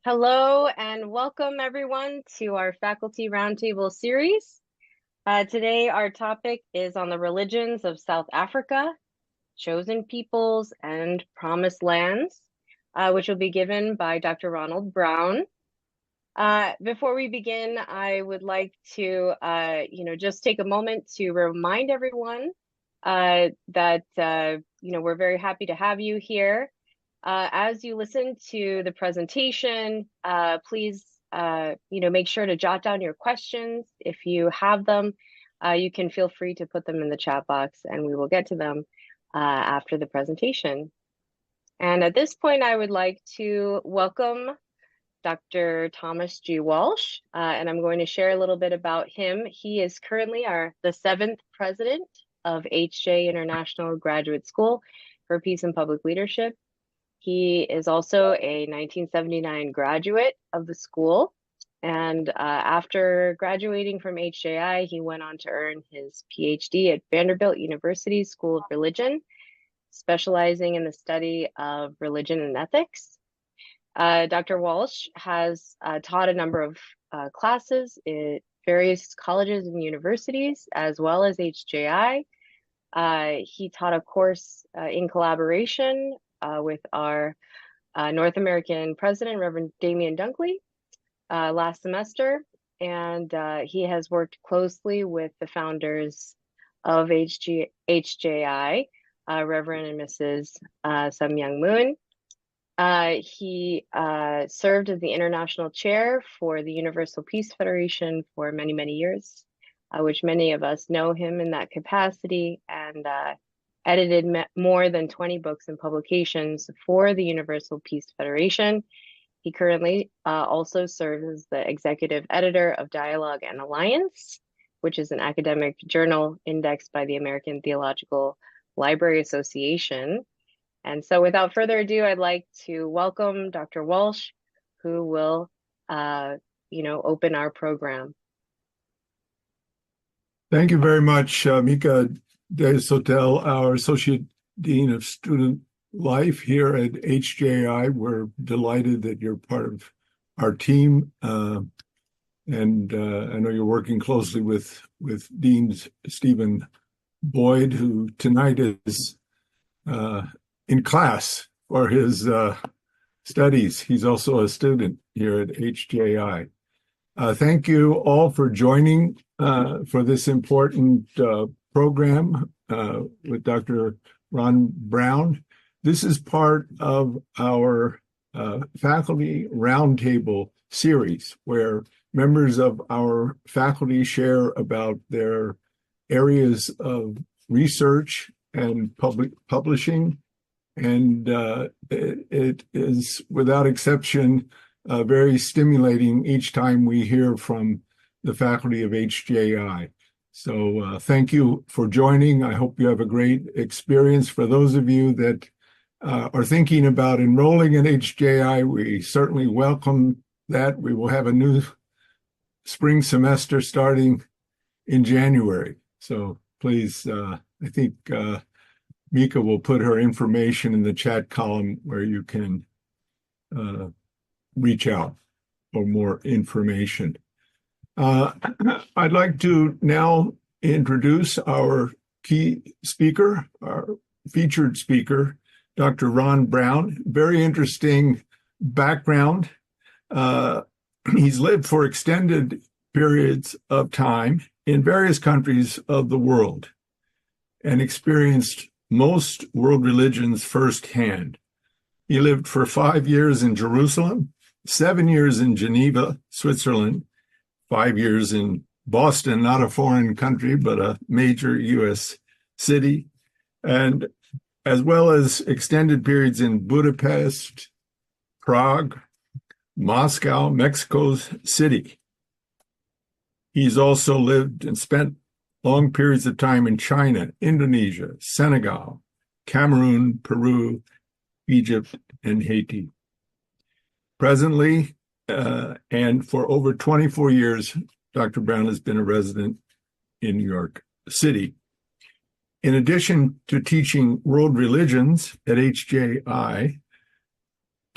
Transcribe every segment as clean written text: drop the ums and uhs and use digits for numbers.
Hello and welcome everyone to our Faculty Roundtable series. Today our topic is on the religions of South Africa, chosen peoples and promised lands, which will be given by Dr. Ronald Brown. Before we begin, I would like to, just take a moment to remind everyone that, we're very happy to have you here. As you listen to the presentation, please, make sure to jot down your questions. If you have them, you can feel free to put them in the chat box and we will get to them after the presentation. And at this point, I would like to welcome Dr. Thomas G. Walsh, and I'm going to share a little bit about him. He is currently the 7th president of HJ International Graduate School for Peace and Public Leadership. He is also a 1979 graduate of the school. And after graduating from HJI, he went on to earn his PhD at Vanderbilt University School of Religion, specializing in the study of religion and ethics. Dr. Walsh has taught a number of classes at various colleges and universities, as well as HJI. He taught a course in collaboration with our North American president, Reverend Damian Dunkley, last semester. And he has worked closely with the founders of HJI, Reverend and Mrs. Sum Young Moon. He served as the international chair for the Universal Peace Federation for many, many years, which many of us know him in that capacity, and edited more than 20 books and publications for the Universal Peace Federation. He currently also serves as the executive editor of Dialogue and Alliance, which is an academic journal indexed by the American Theological Library Association. And so without further ado, I'd like to welcome Dr. Walsh, who will, open our program. Thank you very much, Mika De Sotel, our Associate Dean of Student Life here at HJI. We're delighted that you're part of our team. And I know you're working closely with Dean Stephen Boyd, who tonight is in class for his studies. He's also a student here at HJI. Thank you all for joining for this important program with Dr. Ron Brown. This is part of our faculty roundtable series where members of our faculty share about their areas of research and publishing. And it is, without exception, very stimulating each time we hear from the faculty of HJI. So thank you for joining. I hope you have a great experience. For those of you that are thinking about enrolling in HJI, we certainly welcome that. We will have a new spring semester starting in January. So please, I think Mika will put her information in the chat column where you can reach out for more information. I'd like to now introduce our key speaker, our featured speaker, Dr. Ron Brown. Very interesting background. He's lived for extended periods of time in various countries of the world and experienced most world religions firsthand. He lived for 5 years in Jerusalem, 7 years in Geneva, Switzerland, 5 years in Boston, not a foreign country, but a major U.S. city, and as well as extended periods in Budapest, Prague, Moscow, Mexico City. He's also lived and spent long periods of time in China, Indonesia, Senegal, Cameroon, Peru, Egypt, and Haiti. Presently, and for over 24 years, Dr. Brown has been a resident in New York City. In addition to teaching world religions at HJI,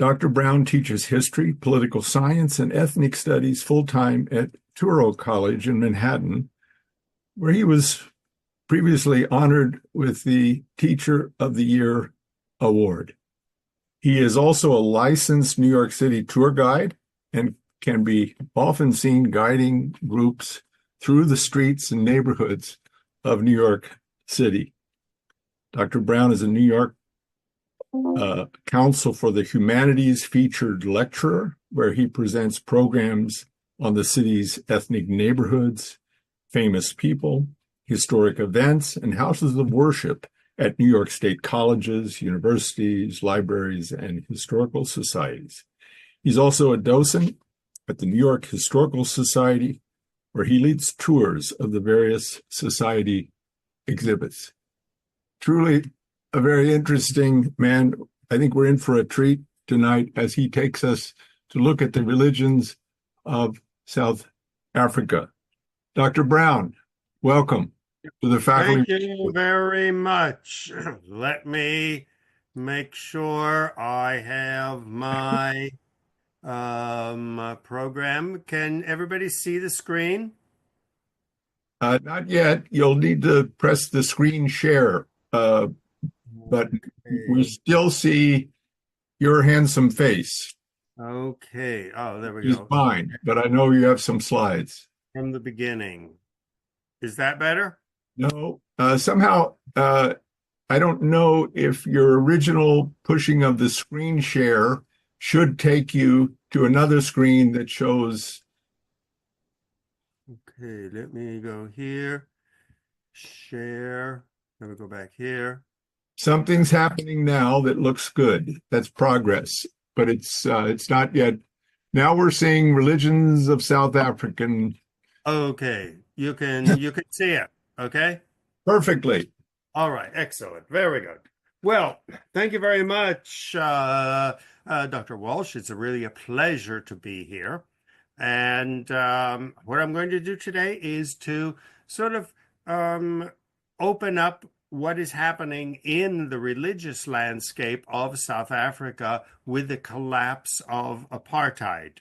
Dr. Brown teaches history, political science, and ethnic studies full-time at Touro College in Manhattan, where he was previously honored with the Teacher of the Year award. He is also a licensed New York City tour guide and can be often seen guiding groups through the streets and neighborhoods of New York City. Dr. Brown is a New York Council for the Humanities featured lecturer, where he presents programs on the city's ethnic neighborhoods, famous people, historic events, and houses of worship at New York State colleges, universities, libraries, and historical societies. He's also a docent at the New York Historical Society, where he leads tours of the various society exhibits. Truly a very interesting man. I think we're in for a treat tonight as he takes us to look at the religions of South Africa. Dr. Brown, welcome to the faculty. Thank you very much. Let me make sure I have my program. Can everybody see the screen? Not yet. You'll need to press the screen share, but we still see your handsome face. Okay. Oh, there we He's go. fine, but I know you have some slides. From the beginning. Is that better? No, somehow, I don't know if your original pushing of the screen share should take you to another screen that shows. Okay, let me go here. Share. Let me go back here. Something's happening now that looks good. That's progress, but it's not yet. Now we're seeing religions of South African. Okay, you can see it. Okay. Perfectly. All right, excellent. Very good. Well, thank you very much, Dr. Walsh. It's really a pleasure to be here. And what I'm going to do today is to sort of open up what is happening in the religious landscape of South Africa with the collapse of apartheid.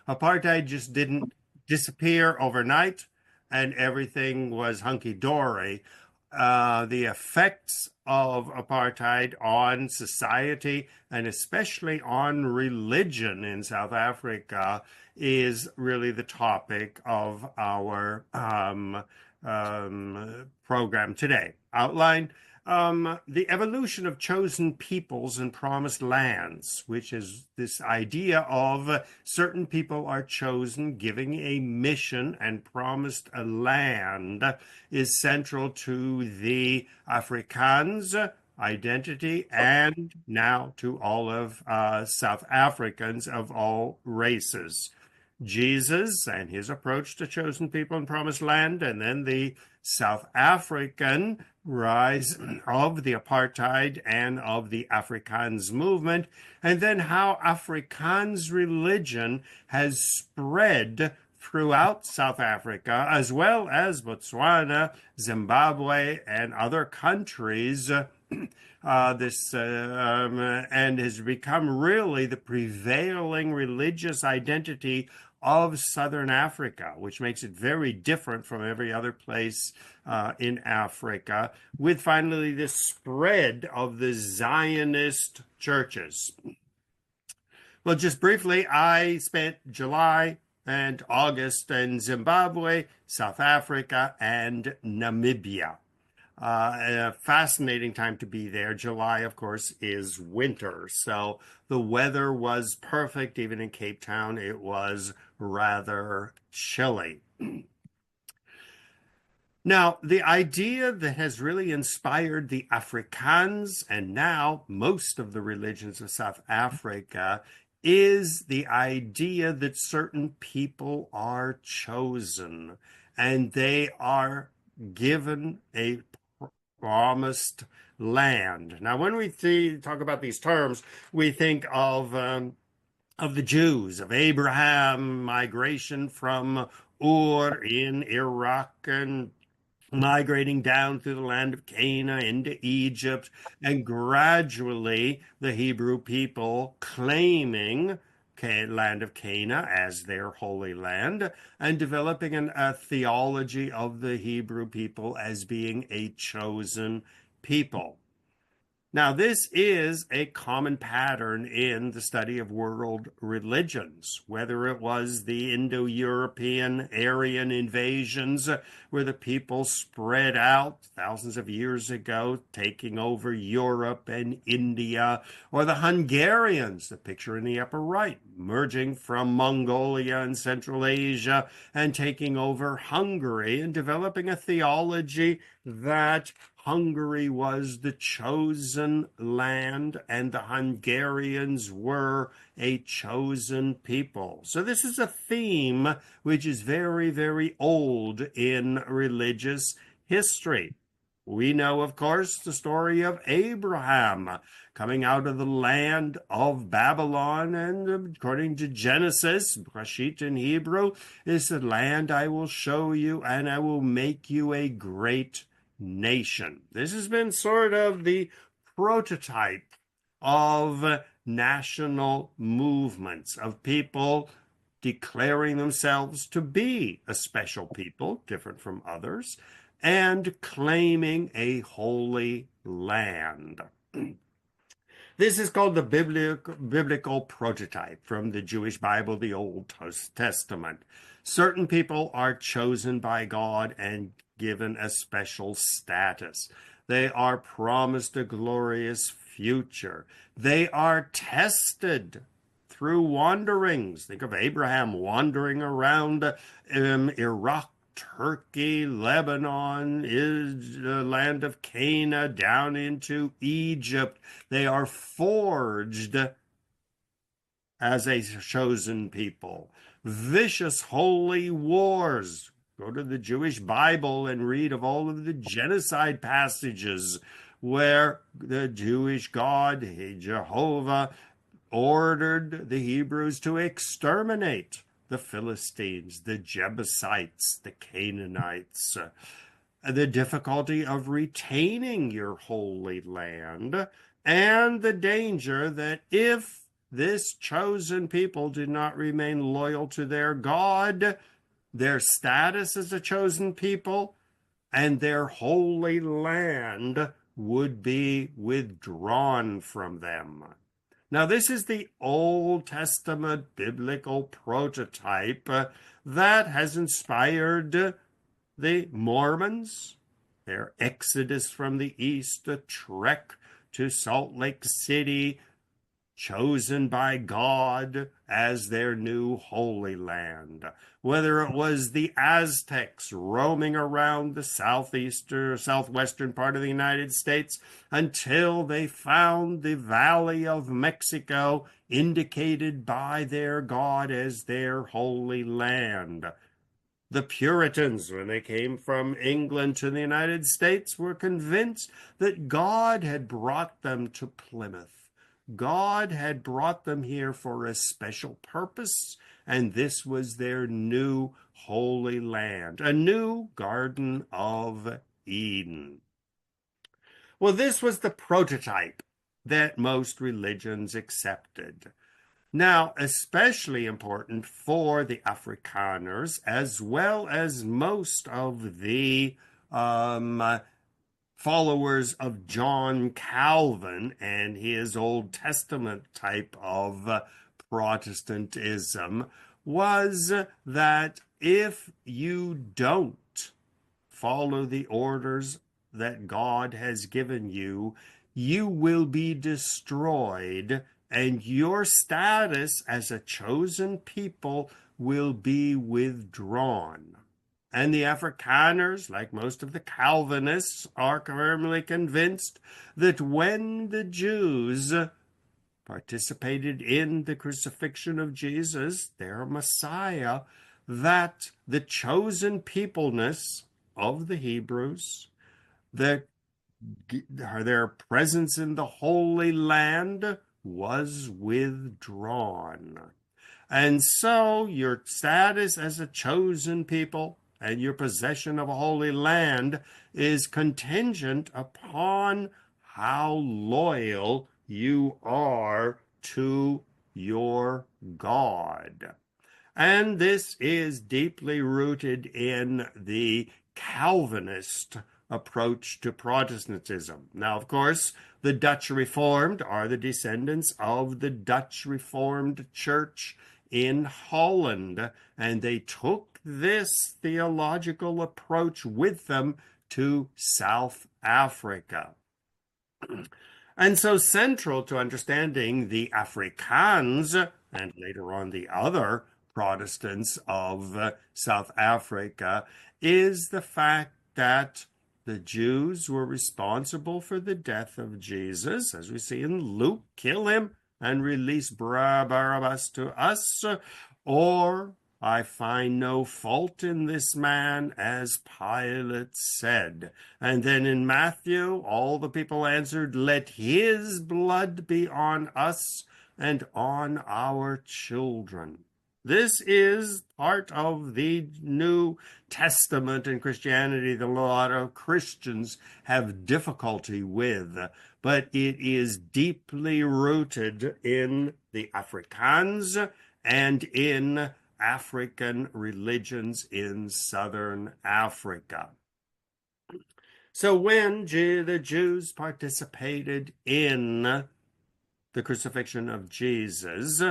Apartheid just didn't disappear overnight and everything was hunky-dory. The effects of apartheid on society and especially on religion in South Africa is really the topic of our program today. Outline the evolution of chosen peoples and promised lands, which is this idea of certain people are chosen, giving a mission and promised a land, is central to the Afrikaans identity and now to all of South Africans of all races. Jesus and his approach to chosen people and promised land, and then the South African rise of the apartheid and of the Afrikaans movement, and then how Afrikaans religion has spread throughout South Africa, as well as Botswana, Zimbabwe, and other countries. And has become really the prevailing religious identity of Southern Africa, which makes it very different from every other place in Africa, with finally the spread of the Zionist churches. Well, just briefly, I spent July and August in Zimbabwe, South Africa, and Namibia. A fascinating time to be there. July, of course, is winter, so the weather was perfect. Even in Cape Town, it was rather chilly. Now, the idea that has really inspired the Afrikaans and now most of the religions of South Africa is the idea that certain people are chosen and they are given a promised land. Now, when we talk about these terms, we think of the Jews, of Abraham, migration from Ur in Iraq and migrating down through the land of Canaan into Egypt, and gradually the Hebrew people claiming land of Canaan as their holy land, and developing a theology of the Hebrew people as being a chosen people. Now, this is a common pattern in the study of world religions, whether it was the Indo-European Aryan invasions, where the people spread out thousands of years ago, taking over Europe and India, or the Hungarians, the picture in the upper right, merging from Mongolia and Central Asia and taking over Hungary and developing a theology that Hungary was the chosen land and the Hungarians were a chosen people. So this is a theme which is very, very old in religious history. We know, of course, the story of Abraham coming out of the land of Babylon, and according to Genesis, Breshit in Hebrew, is the land I will show you, and I will make you a great nation. This has been sort of the prototype of national movements, of people declaring themselves to be a special people, different from others, and claiming a holy land. This is called the biblical prototype from the Jewish Bible, the Old Testament. Certain people are chosen by God and given a special status. They are promised a glorious future. They are tested through wanderings. Think of Abraham wandering around Iraq, Turkey, Lebanon, is the land of Canaan, down into Egypt. They are forged as a chosen people. Vicious holy wars. Go to the Jewish Bible and read of all of the genocide passages where the Jewish God, Jehovah, ordered the Hebrews to exterminate the Philistines, the Jebusites, the Canaanites. The difficulty of retaining your holy land, and the danger that if this chosen people did not remain loyal to their God, their status as a chosen people and their holy land would be withdrawn from them. Now, this is the Old Testament biblical prototype that has inspired the Mormons, their exodus from the east, the trek to Salt Lake City, chosen by God as their new holy land. Whether it was the Aztecs roaming around the southwestern part of the United States until they found the Valley of Mexico, indicated by their God as their holy land. The Puritans, when they came from England to the United States, were convinced that God had brought them to Plymouth. God had brought them here for a special purpose, and this was their new holy land, a new Garden of Eden. Well, this was the prototype that most religions accepted. Now, especially important for the Afrikaners, as well as most of the followers of John Calvin and his Old Testament type of Protestantism, was that if you don't follow the orders that God has given you, you will be destroyed, and your status as a chosen people will be withdrawn. And the Afrikaners, like most of the Calvinists, are firmly convinced that when the Jews participated in the crucifixion of Jesus, their Messiah, that the chosen peopleness of the Hebrews, their presence in the Holy Land was withdrawn. And so your status as a chosen people, and your possession of a holy land is contingent upon how loyal you are to your God. And this is deeply rooted in the Calvinist approach to Protestantism. Now, of course, the Dutch Reformed are the descendants of the Dutch Reformed Church in Holland, and they took this theological approach with them to South Africa. And so central to understanding the Afrikaans, and later on the other Protestants of South Africa, is the fact that the Jews were responsible for the death of Jesus, as we see in Luke, kill him and release Barabbas to us, or I find no fault in this man, as Pilate said. And then in Matthew, all the people answered, let his blood be on us and on our children. This is part of the New Testament in Christianity that a lot of Christians have difficulty with, but it is deeply rooted in the Afrikaans and in African religions in southern Africa. So when the Jews participated in the crucifixion of Jesus,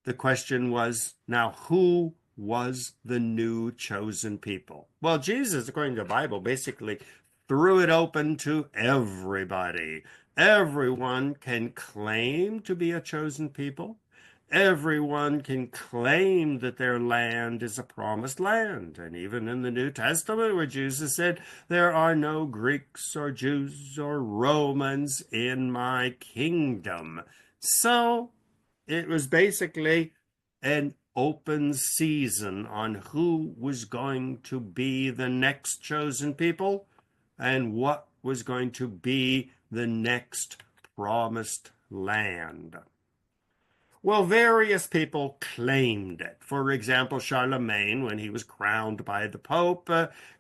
the question was, now who was the new chosen people? Well, Jesus, according to the Bible, basically threw it open to everybody. Everyone can claim to be a chosen people. Everyone can claim that their land is a promised land. And even in the New Testament, where Jesus said, there are no Greeks or Jews or Romans in my kingdom. So it was basically an open season on who was going to be the next chosen people and what was going to be the next promised land. Well, various people claimed it. For example, Charlemagne, when he was crowned by the Pope,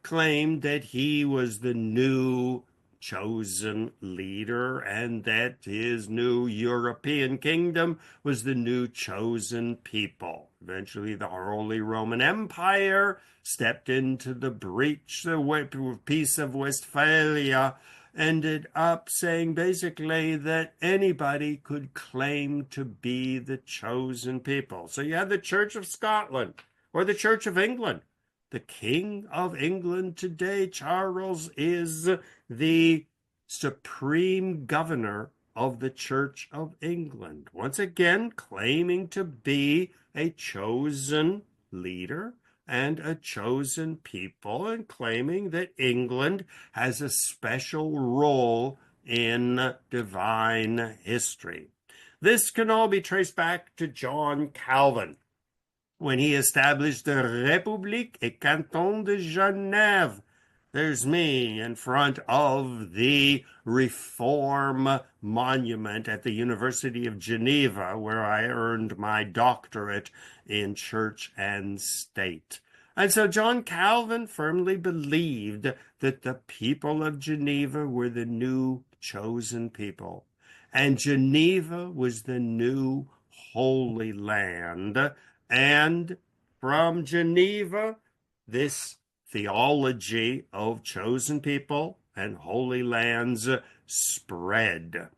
claimed that he was the new chosen leader and that his new European kingdom was the new chosen people. Eventually, the Holy Roman Empire stepped into the breach. The Peace of Westphalia ended up saying basically that anybody could claim to be the chosen people. So you have the Church of Scotland or the Church of England. The King of England today, Charles, is the supreme governor of the Church of England, once again claiming to be a chosen leader and a chosen people, and claiming that England has a special role in divine history. This can all be traced back to John Calvin, when he established the République et Canton de Genève. There's me in front of the Reform Monument at the University of Geneva, where I earned my doctorate in church and state. And so John Calvin firmly believed that the people of Geneva were the new chosen people, and Geneva was the new Holy Land. And from Geneva, this theology of chosen people and holy lands spread.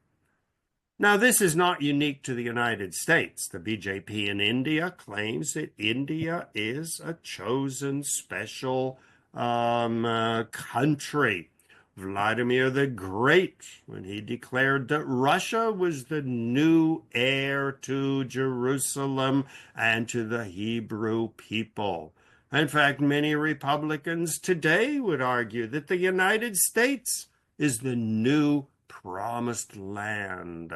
Now, this is not unique to the United States. The BJP in India claims that India is a chosen special country. Vladimir the Great, when he declared that Russia was the new heir to Jerusalem and to the Hebrew people. In fact, many Republicans today would argue that the United States is the new promised land.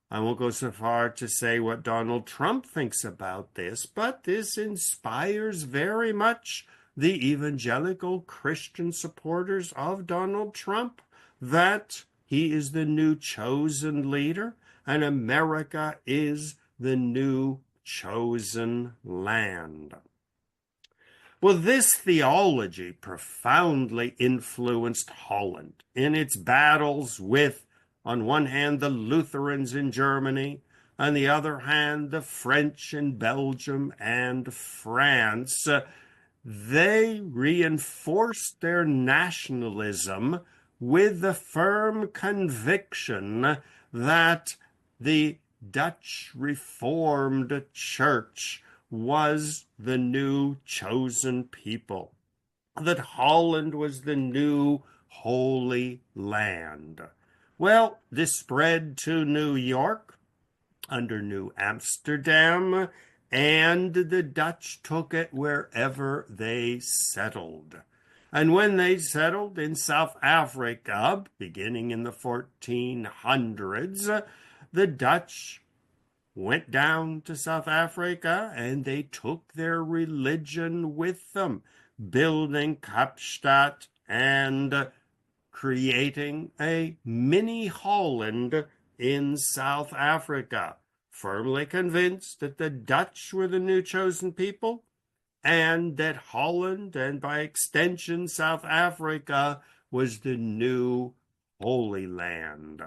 I won't go so far to say what Donald Trump thinks about this, but this inspires very much the evangelical Christian supporters of Donald Trump, that he is the new chosen leader and America is the new chosen land. Well, this theology profoundly influenced Holland in its battles with, on one hand, the Lutherans in Germany, on the other hand, the French in Belgium and France. They reinforced their nationalism with the firm conviction that the Dutch Reformed Church was the new chosen people, that Holland was the new Holy Land. Well, this spread to New York under New Amsterdam, and the Dutch took it wherever they settled. And when they settled in South Africa, beginning in the 1400s, the Dutch went down to South Africa and they took their religion with them, building Kapstadt and creating a mini Holland in South Africa, firmly convinced that the Dutch were the new chosen people and that Holland, and by extension South Africa, was the new Holy Land.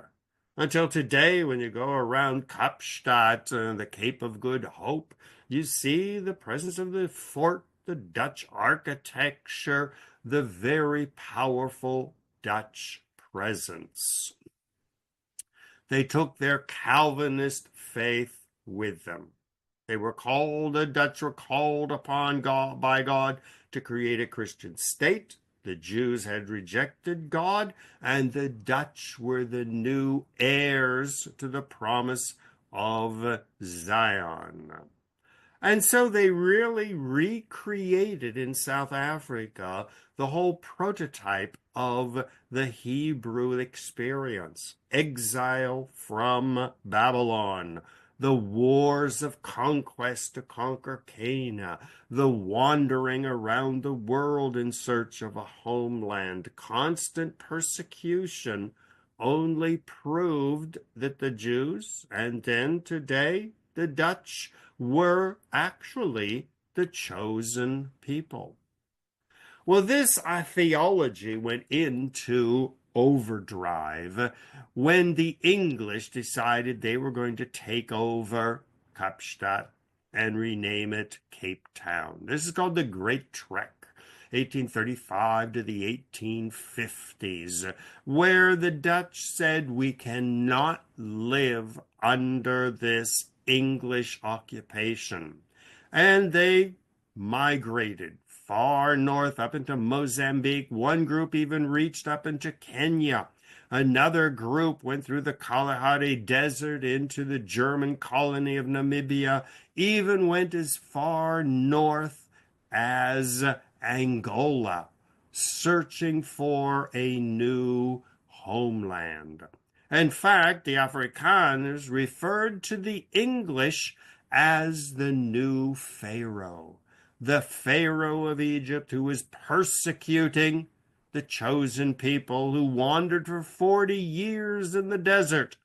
Until today, when you go around Kapstadt, the Cape of Good Hope, you see the presence of the fort, the Dutch architecture, the very powerful Dutch presence. They took their Calvinist faith with them. The Dutch were called upon by God to create a Christian state. The Jews had rejected God, and the Dutch were the new heirs to the promise of Zion. And so they really recreated in South Africa the whole prototype of the Hebrew experience. Exile from Babylon, the wars of conquest to conquer Canaan, the wandering around the world in search of a homeland, constant persecution only proved that the Jews, and then today the Dutch, were actually the chosen people. Well, this theology went into overdrive when the English decided they were going to take over Kapstadt and rename it Cape Town. This is called the Great Trek, 1835 to the 1850s, where the Dutch said we cannot live under this English occupation. And they migrated far north up into Mozambique. One group even reached up into Kenya. Another group went through the Kalahari Desert into the German colony of Namibia, even went as far north as Angola, searching for a new homeland. In fact, the Afrikaners referred to the English as the new Pharaoh, the Pharaoh of Egypt who was persecuting the chosen people who wandered for 40 years in the desert,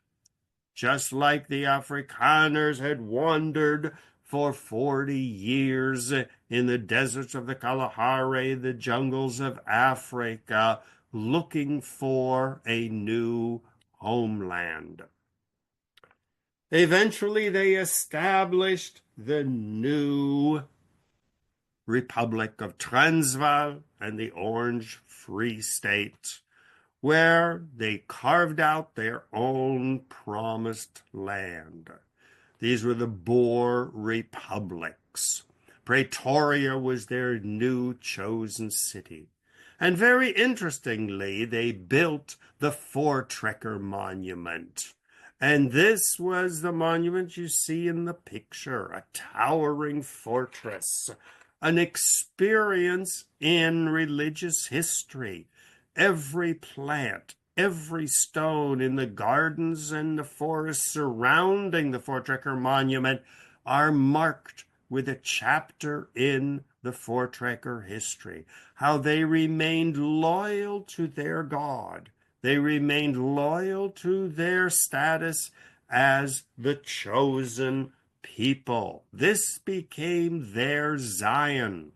just like the Afrikaners had wandered for 40 years in the deserts of the Kalahari, the jungles of Africa, looking for a new homeland. Eventually, they established the new Republic of Transvaal and the Orange Free State, where they carved out their own promised land. These were the Boer republics. Pretoria was their new chosen city. And very interestingly, they built the Voortrekker Monument. And this was the monument you see in the picture, a towering fortress, an experience in religious history. Every plant, every stone in the gardens and the forests surrounding the Voortrekker Monument are marked with a chapter in the Voortrekker history, how they remained loyal to their God. They remained loyal to their status as the chosen people. This became their Zion.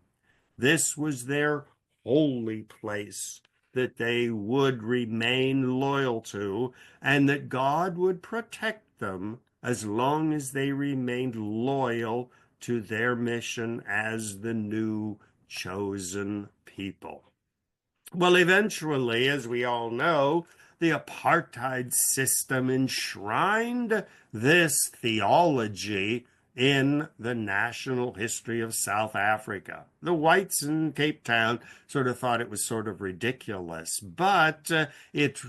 This was their holy place that they would remain loyal to, and that God would protect them as long as they remained loyal to their mission as the new chosen people. Well, eventually, as we all know, the apartheid system enshrined this theology in the national history of South Africa. The whites in Cape Town sort of thought it was sort of ridiculous, but it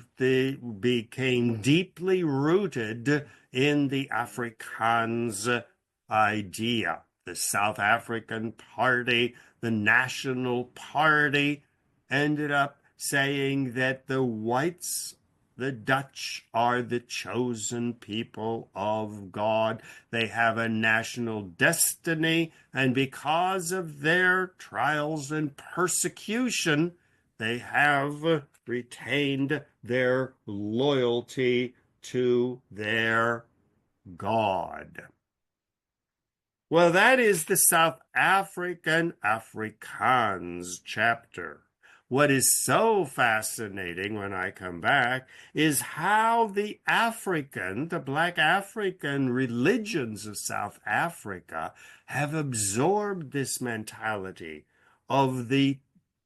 became deeply rooted in the Afrikaans idea. The South African Party, the National Party, ended up saying that the whites, the Dutch, are the chosen people of God. They have a national destiny, and because of their trials and persecution, they have retained their loyalty to their God. Well, that is the South African Afrikaans chapter. What is so fascinating when I come back is how the Black African religions of South Africa have absorbed this mentality of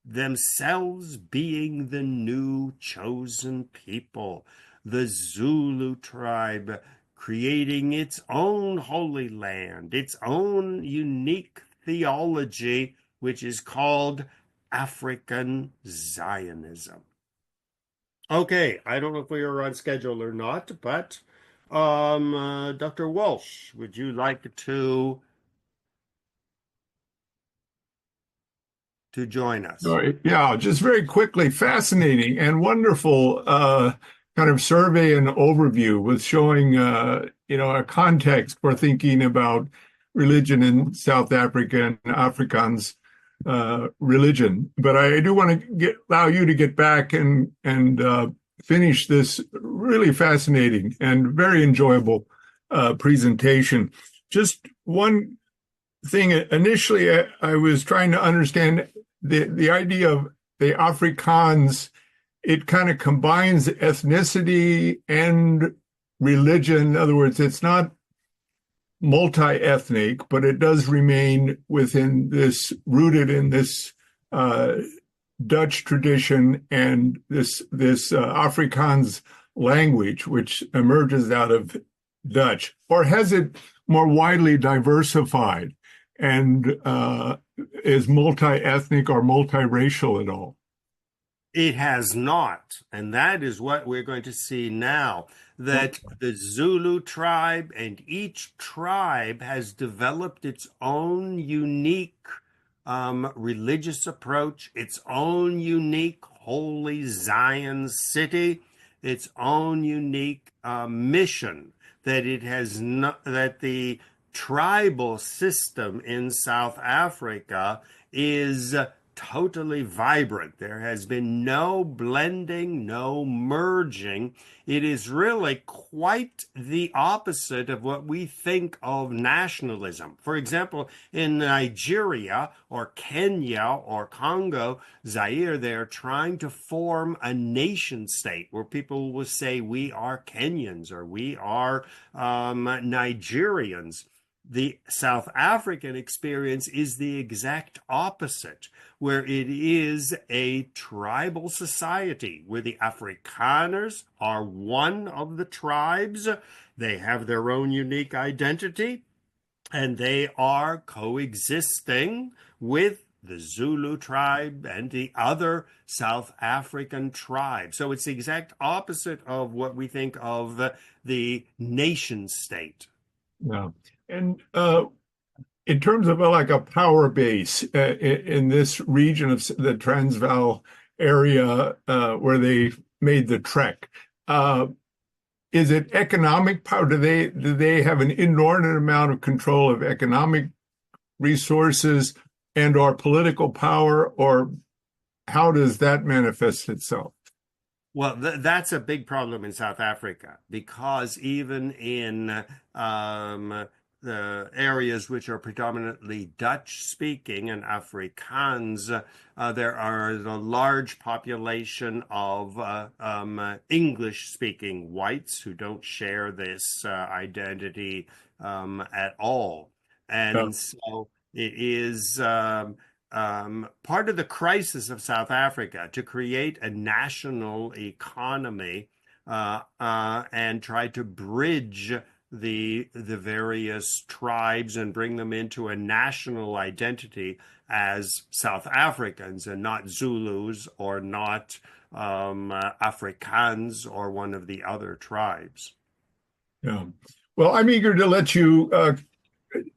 themselves being the new chosen people. The Zulu tribe creating its own holy land, its own unique theology, which is called African Zionism. Okay, I don't know if we are on schedule or not, but Dr. Walsh, would you like to join us? All right. Yeah, just very quickly, fascinating and wonderful kind of survey and overview with showing a context for thinking about religion in South Africa and Afrikaans religion. But I do want to allow you to get back and finish this really fascinating and very enjoyable presentation. Just one thing. Initially, I was trying to understand the idea of the Afrikaans. It kind of combines ethnicity and religion. In other words, it's not multi-ethnic, but it does remain rooted in this Dutch tradition and this Afrikaans language, which emerges out of Dutch. Or has it more widely diversified and is multi-ethnic or multiracial at all? It has not, and that is what we're going to see now, that the Zulu tribe and each tribe has developed its own unique religious approach, its own unique holy Zion city, its own unique mission, that it has not, that the tribal system in South Africa is totally vibrant. There has been no blending, no merging. It is really quite the opposite of what we think of nationalism. For example, in Nigeria or Kenya or Congo, Zaire, they're trying to form a nation state where people will say we are Kenyans or we are Nigerians. The South African experience is the exact opposite, where it is a tribal society, where the Afrikaners are one of the tribes. They have their own unique identity, and they are coexisting with the Zulu tribe and the other South African tribes. So it's the exact opposite of what we think of the nation state. Yeah. And in terms of like a power base in this region of the Transvaal area where they made the trek, is it economic power? Do they have an inordinate amount of control of economic resources and or political power, or how does that manifest itself? Well, that's a big problem in South Africa, because even in the areas which are predominantly Dutch speaking and Afrikaans, there are a large population of English speaking whites who don't share this identity at all. Yeah. And so it is part of the crisis of South Africa to create a national economy and try to bridge the various tribes and bring them into a national identity as South Africans and not Zulus or not Afrikaans or one of the other tribes. Yeah. Well, I'm eager to let you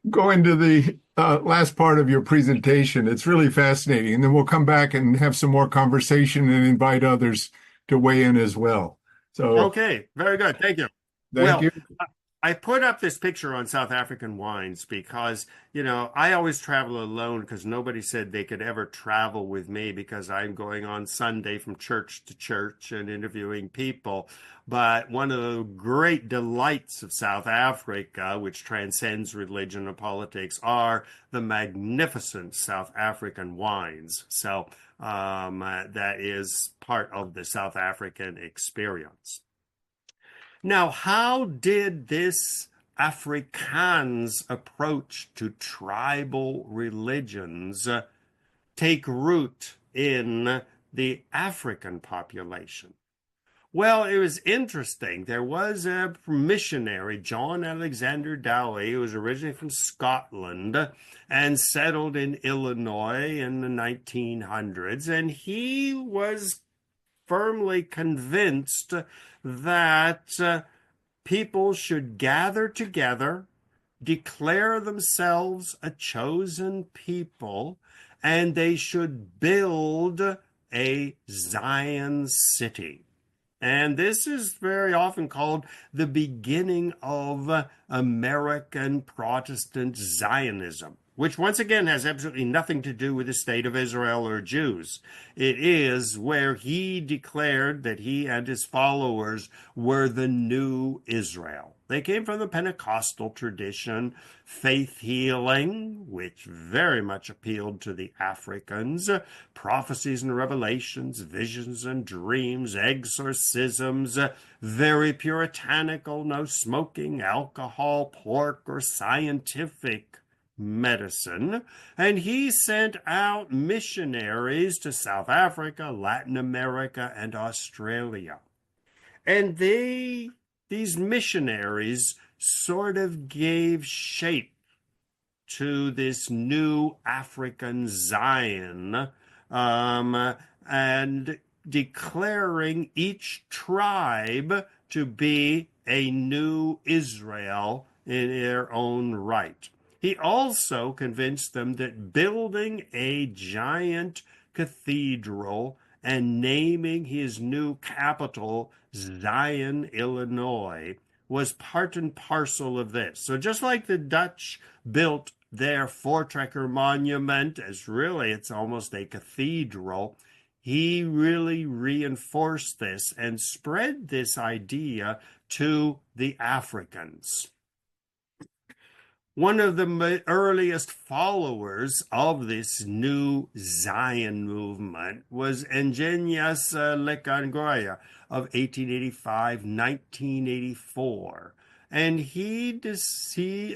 go into the last part of your presentation. It's really fascinating. And then we'll come back and have some more conversation and invite others to weigh in as well. So, Okay, very good. Thank you. thank Well, you. I put up this picture on South African wines because, I always travel alone because nobody said they could ever travel with me because I'm going on Sunday from church to church and interviewing people. But one of the great delights of South Africa, which transcends religion and politics, are the magnificent South African wines. So that is part of the South African experience. Now, how did this Afrikaans approach to tribal religions take root in the African population? Well, it was interesting. There was a missionary, John Alexander Dowie, who was originally from Scotland and settled in Illinois in the 1900s, and he was firmly convinced that people should gather together, declare themselves a chosen people, and they should build a Zion city. And this is very often called the beginning of American Protestant Zionism, which once again has absolutely nothing to do with the state of Israel or Jews. It is where he declared that he and his followers were the new Israel. They came from the Pentecostal tradition, faith healing, which very much appealed to the Africans, prophecies and revelations, visions and dreams, exorcisms, very puritanical, no smoking, alcohol, pork, or scientific medicine, and he sent out missionaries to South Africa, Latin America, and Australia. And these missionaries sort of gave shape to this new African Zion, and declaring each tribe to be a new Israel in their own right. He also convinced them that building a giant cathedral and naming his new capital Zion, Illinois, was part and parcel of this. So just like the Dutch built their Voortrekker monument as really it's almost a cathedral, he really reinforced this and spread this idea to the Africans. One of the earliest followers of this new Zion movement was Enjenias Lekangoya of 1885-1984. And he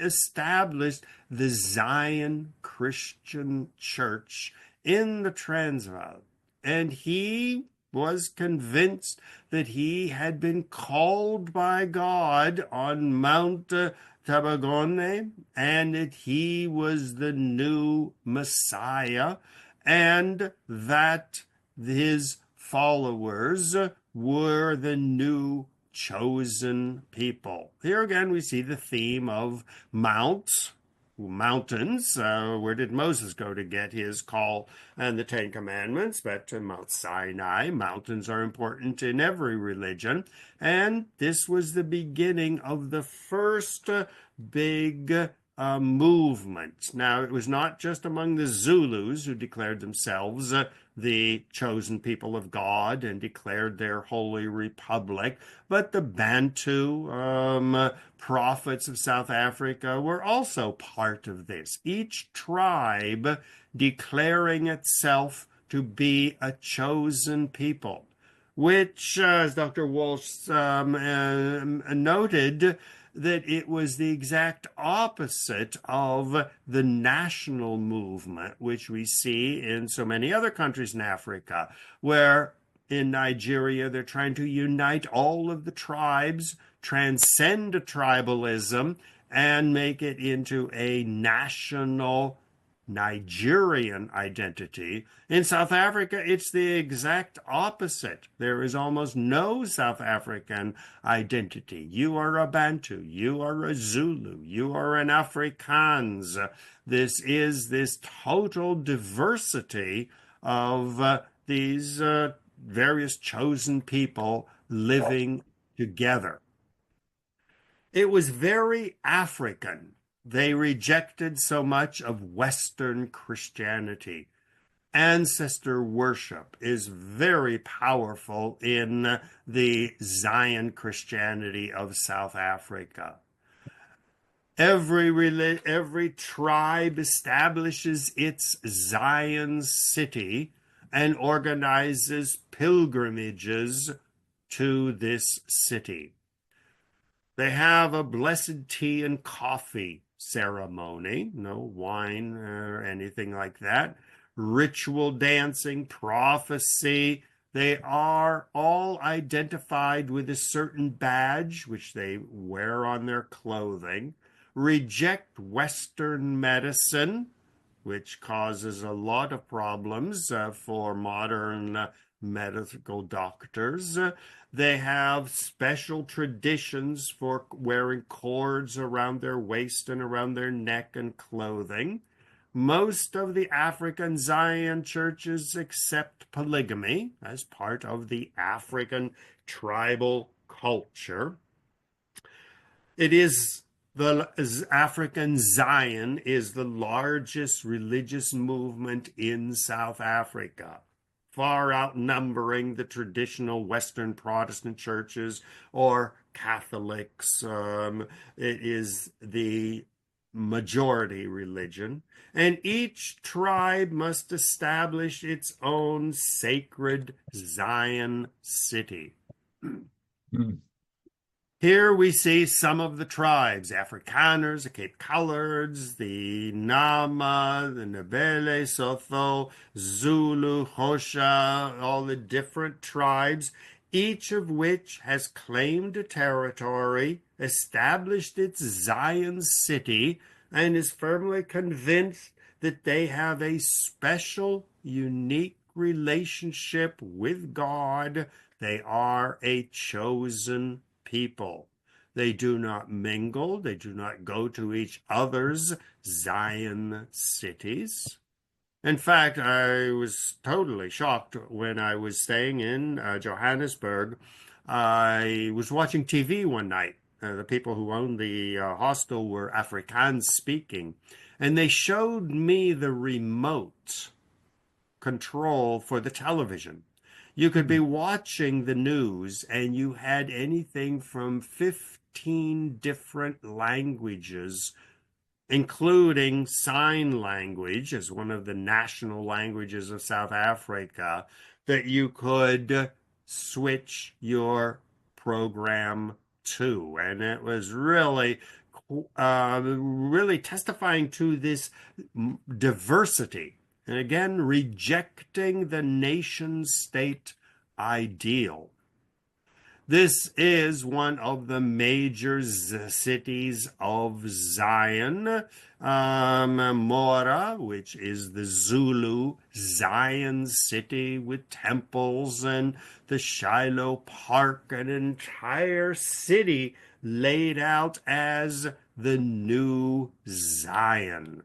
established the Zion Christian Church in the Transvaal. And he was convinced that he had been called by God on Mount Tabagone, and that he was the new Messiah, and that his followers were the new chosen people. Here again, we see the theme of mountains. Where did Moses go to get his call and the Ten Commandments? But to Mount Sinai. Mountains are important in every religion. And this was the beginning of the first big movement. Now, it was not just among the Zulus who declared themselves the chosen people of God and declared their holy republic, but the Bantu prophets of South Africa were also part of this. Each tribe declaring itself to be a chosen people, which, as Dr. Walsh noted, that it was the exact opposite of the national movement, which we see in so many other countries in Africa, where in Nigeria they're trying to unite all of the tribes, transcend tribalism, and make it into a national Nigerian identity. In South Africa, it's the exact opposite. There is almost no South African identity. You are a Bantu, you are a Zulu, you are an Afrikaans. This is this total diversity of these various chosen people living together. It was very African. They rejected so much of Western Christianity. Ancestor worship is very powerful in the Zion Christianity of South Africa. Every tribe establishes its Zion city and organizes pilgrimages to this city. They have a blessed tea and coffee ceremony, no wine or anything like that. Ritual dancing, prophecy. They are all identified with a certain badge, which they wear on their clothing. Reject Western medicine, which causes a lot of problems for modern medical doctors. They have special traditions for wearing cords around their waist and around their neck and clothing. Most of the African Zion churches accept polygamy as part of the African tribal culture. It is the African Zion is the largest religious movement in South Africa, far outnumbering the traditional Western Protestant churches or Catholics. It is the majority religion, and each tribe must establish its own sacred Zion city. Here we see some of the tribes: Afrikaners, the Cape Coloreds, the Nama, the Ndebele, Sotho, Zulu, Xhosa, all the different tribes, each of which has claimed a territory, established its Zion city, and is firmly convinced that they have a special, unique relationship with God. They are a chosen people. They do not mingle. They do not go to each other's Zion cities. In fact, I was totally shocked when I was staying in Johannesburg. I was watching TV one night. The people who owned the hostel were Afrikaans speaking, and they showed me the remote control for the television. You could be watching the news and you had anything from 15 different languages, including sign language as one of the national languages of South Africa, that you could switch your program to. And it was really testifying to this diversity. And again, rejecting the nation state ideal. This is one of the major cities of Zion. Mora, which is the Zulu Zion city with temples, and the Shiloh Park, an entire city laid out as the new Zion.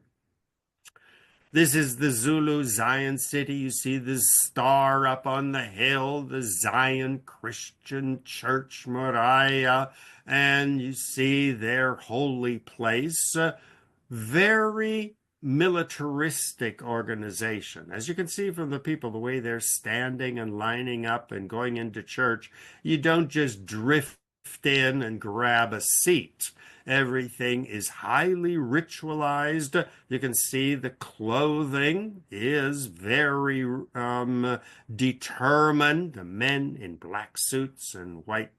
This is the Zulu Zion city. You see the star up on the hill, the Zion Christian Church, Moriah, and you see their holy place. very militaristic organization. As you can see from the people, the way they're standing and lining up and going into church, you don't just drift in and grab a seat. Everything is highly ritualized. You can see the clothing is very determined. The men in black suits and white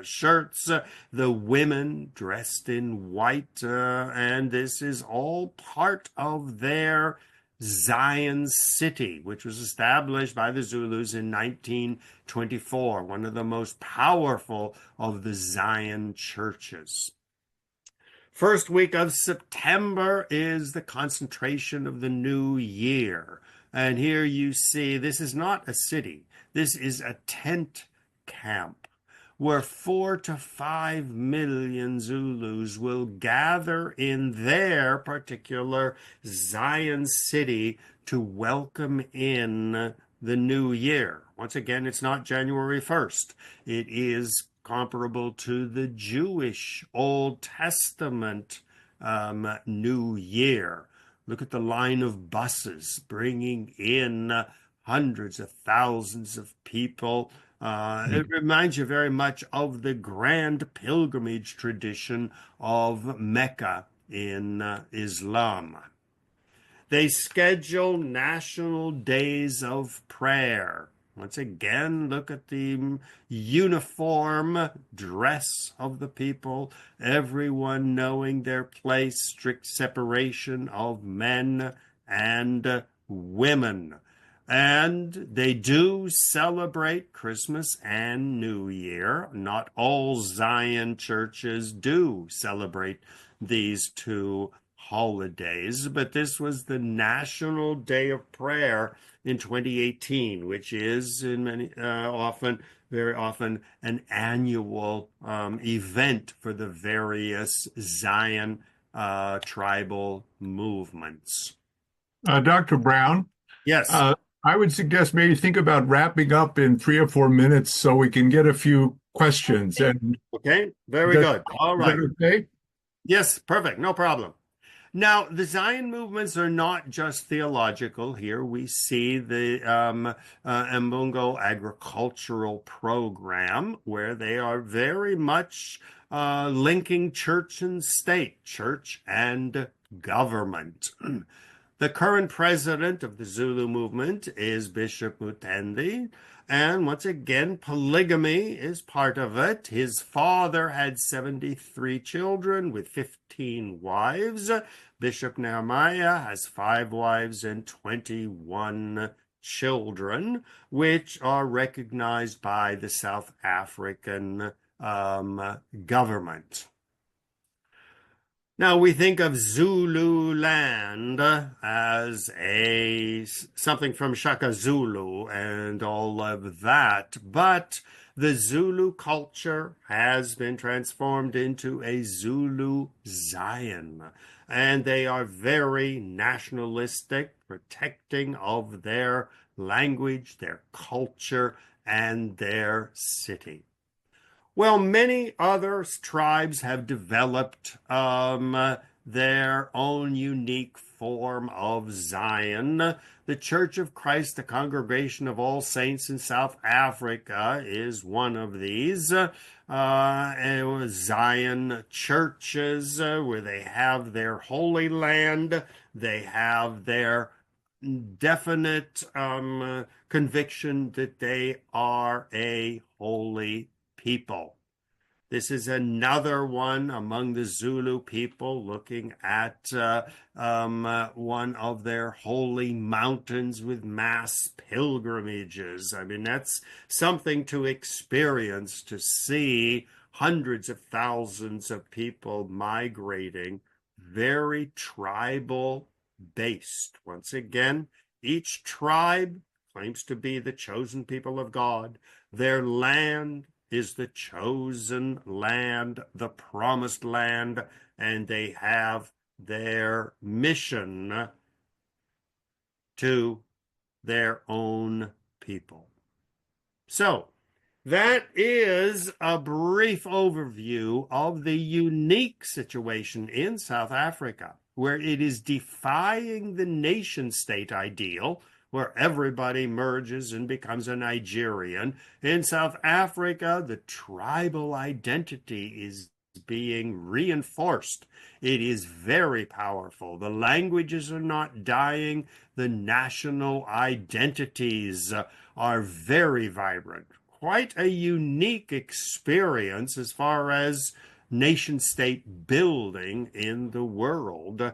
shirts, the women dressed in white, and this is all part of their Zion City, which was established by the Zulus in 1924, one of the most powerful of the Zion churches. First week of September is the concentration of the new year. And here you see this is not a city. This is a tent camp where 4 to 5 million Zulus will gather in their particular Zion city to welcome in the new year. Once again, it's not January 1st. It is comparable to the Jewish Old Testament New Year. Look at the line of buses bringing in hundreds of thousands of people. It reminds you very much of the grand pilgrimage tradition of Mecca in Islam. They schedule national days of prayer. Once again, look at the uniform dress of the people, everyone knowing their place, strict separation of men and women. And they do celebrate Christmas and New Year. Not all Zion churches do celebrate these two holidays, but this was the National Day of Prayer in 2018, which is in many very often an annual event for the various Zion tribal movements. Dr. Brown, Yes. I would suggest maybe think about wrapping up in 3 or 4 minutes so we can get a few questions. And Okay, very good. All right. Is that okay? Yes, perfect. No problem. Now, the Zion movements are not just theological. Here we see the Mbungo agricultural program, where they are very much linking church and state, church and government. The current president of the Zulu movement is Bishop Mutendi. And once again, polygamy is part of it. His father had 73 children with 15 wives. Bishop Nehemiah has 5 wives and 21 children, which are recognized by the South African government. Now we think of Zululand as something from Shaka Zulu and all of that, but the Zulu culture has been transformed into a Zulu Zion, and they are very nationalistic, protecting of their language, their culture, and their city. Well, many other tribes have developed their own unique form of Zion. The Church of Christ, the Congregation of All Saints in South Africa, is one of these. Zion churches where they have their Holy Land, they have their definite conviction that they are a holy people. This is another one among the Zulu people looking at one of their holy mountains with mass pilgrimages. I mean, that's something to experience, to see hundreds of thousands of people migrating, very tribal based. Once again, each tribe claims to be the chosen people of God. Their land is the chosen land, the promised land, and they have their mission to their own people. So, that is a brief overview of the unique situation in South Africa, where it is defying the nation state ideal, where everybody merges and becomes a Nigerian. In South Africa, the tribal identity is being reinforced. It is very powerful. The languages are not dying. The national identities are very vibrant. Quite a unique experience as far as nation state building in the world.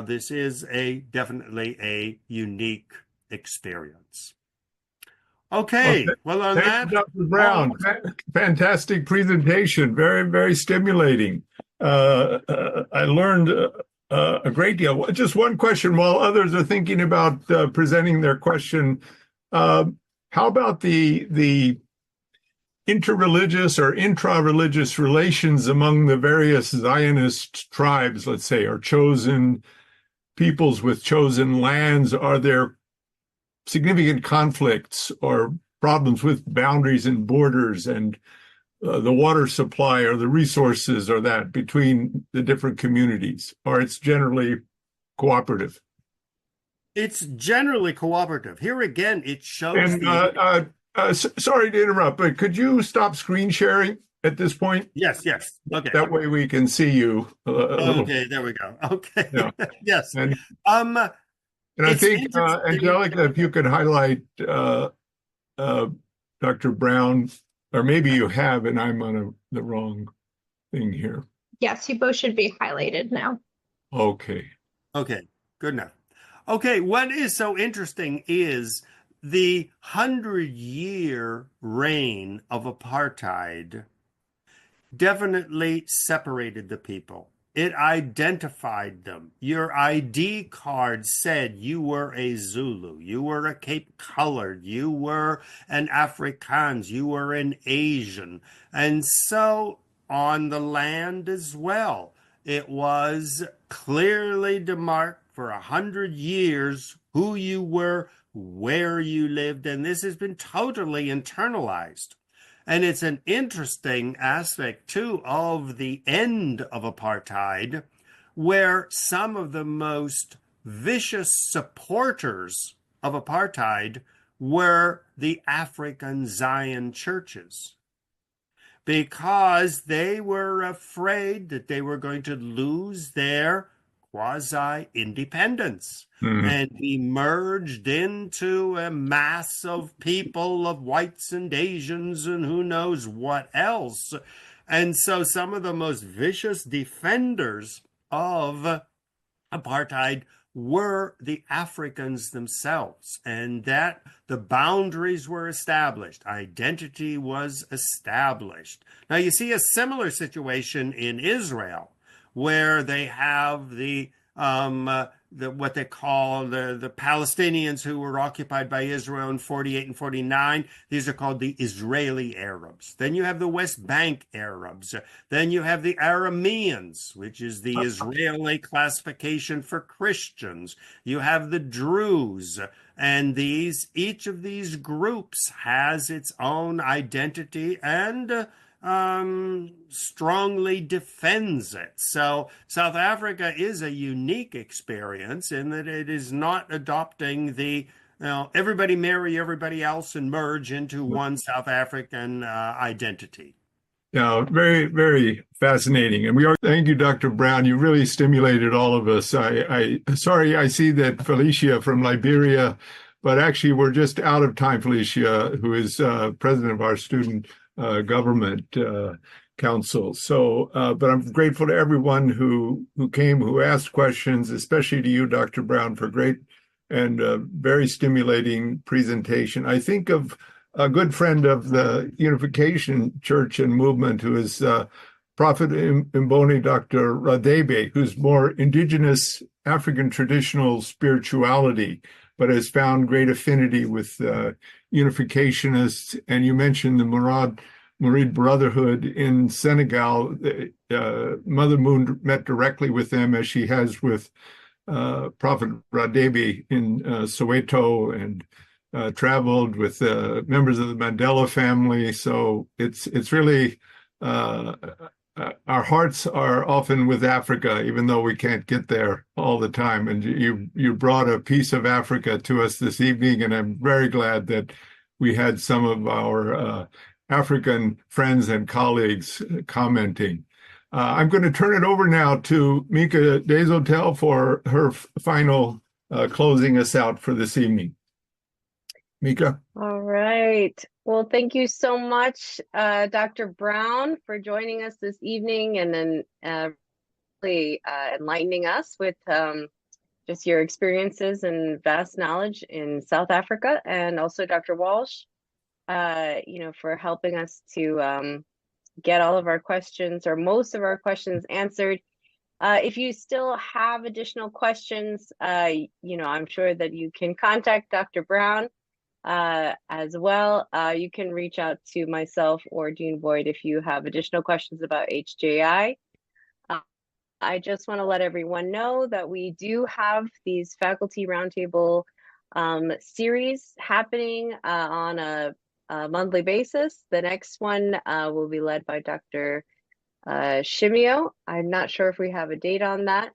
This is definitely a unique experience. Okay, well, on Thank you, that, Dr. Brown. Fantastic presentation. Very, very stimulating. I learned a great deal. Just one question while others are thinking about presenting their question. How about the interreligious or intra-religious relations among the various Zionist tribes, let's say, or chosen peoples with chosen lands? Are there significant conflicts or problems with boundaries and borders and the water supply or the resources or that between the different communities, or it's generally cooperative? It's generally cooperative. Here again, it shows Sorry to interrupt, but could you stop screen sharing at this point? Yes. Okay. That way we can see you. Okay, there we go. Okay. Yeah. Yes. And I It's think, interesting. Angelica, if you could highlight Dr. Brown, or maybe you have, and I'm on the wrong thing here. Yes, you both should be highlighted now. Okay. Okay, good enough. Okay, what is so interesting is the 100-year reign of apartheid definitely separated the people. It identified them. Your ID card said you were a Zulu, you were a Cape Colored, you were an Afrikaans, you were an Asian. And so on the land as well, it was clearly demarked for 100 years who you were, where you lived, and this has been totally internalized. And it's an interesting aspect, too, of the end of apartheid, where some of the most vicious supporters of apartheid were the African Zion churches, because they were afraid that they were going to lose their quasi-independence and be merged into a mass of people, of whites and Asians and who knows what else. And so some of the most vicious defenders of apartheid were the Africans themselves, and that the boundaries were established, identity was established. Now you see a similar situation in Israel, where they have what they call the Palestinians who were occupied by Israel in 48 and 49. These are called the Israeli Arabs. Then you have the West Bank Arabs. Then you have the Arameans, which is the Israeli classification for Christians. You have the Druze. And each of these groups has its own identity and strongly defends it. So South Africa is a unique experience in that it is not adopting everybody marry everybody else and merge into one South African identity. Yeah, very, very fascinating. And thank you, Dr. Brown. You really stimulated all of us. Sorry, I see that Felicia from Liberia, but actually we're just out of time, Felicia, who is president of our student government council. So, but I'm grateful to everyone who came, who asked questions, especially to you, Dr. Brown, for great and very stimulating presentation. I think of a good friend of the Unification Church and Movement, who is Prophet Mboni Dr. Radebe, who's more indigenous African traditional spirituality, but has found great affinity with unificationists. And you mentioned the Murid Brotherhood in Senegal. Mother Moon met directly with them, as she has with Prophet Radebe in Soweto, and traveled with members of the Mandela family. So it's really our hearts are often with Africa, even though we can't get there all the time. And you brought a piece of Africa to us this evening, and I'm very glad that we had some of our African friends and colleagues commenting. I'm going to turn it over now to Mika Deshotel for her final closing us out for this evening. Mika. All right. Well, thank you so much, Dr. Brown, for joining us this evening and then really enlightening us with just your experiences and vast knowledge in South Africa, and also Dr. Walsh, for helping us to get all of our questions or most of our questions answered. If you still have additional questions, I'm sure that you can contact Dr. Brown as well. You can reach out to myself or Dean Boyd if you have additional questions about HJI. I just want to let everyone know that we do have these faculty roundtable series happening on a monthly basis. The next one will be led by Dr. Shimio. I'm not sure if we have a date on that,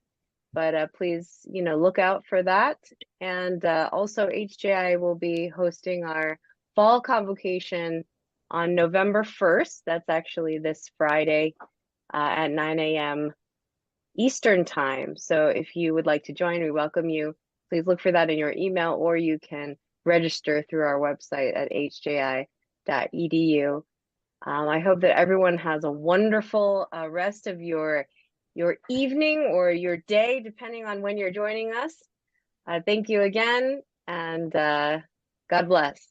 but please, look out for that. And also HJI will be hosting our fall convocation on November 1st. That's actually this Friday at 9 a.m. Eastern time. So if you would like to join, we welcome you. Please look for that in your email, or you can register through our website at hjI.edu. I hope that everyone has a wonderful rest of your evening or your day, depending on when you're joining us. Thank you again, and God bless.